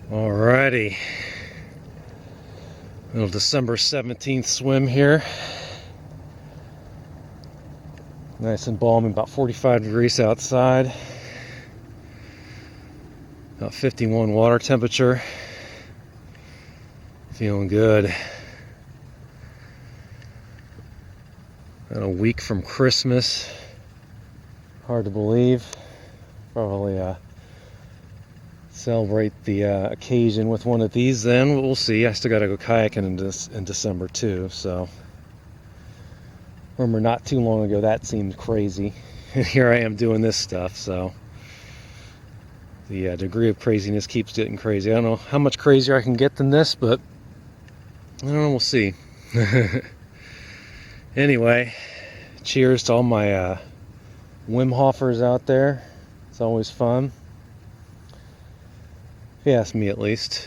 Alrighty, little December 17th swim here. Nice and balmy, about 45 degrees outside. About 51 water temperature. Feeling good. About a week from Christmas. Hard to believe. Probably celebrate the occasion with one of these then. We'll see. I still got to go kayaking in December too, so. Remember, not too long ago that seemed crazy. And here I am doing this stuff, so. The degree of craziness keeps getting crazy. I don't know how much crazier I can get than this, but I don't know, we'll see. Anyway, cheers to all my Wim Hofers out there. It's always fun. If you ask me, at least.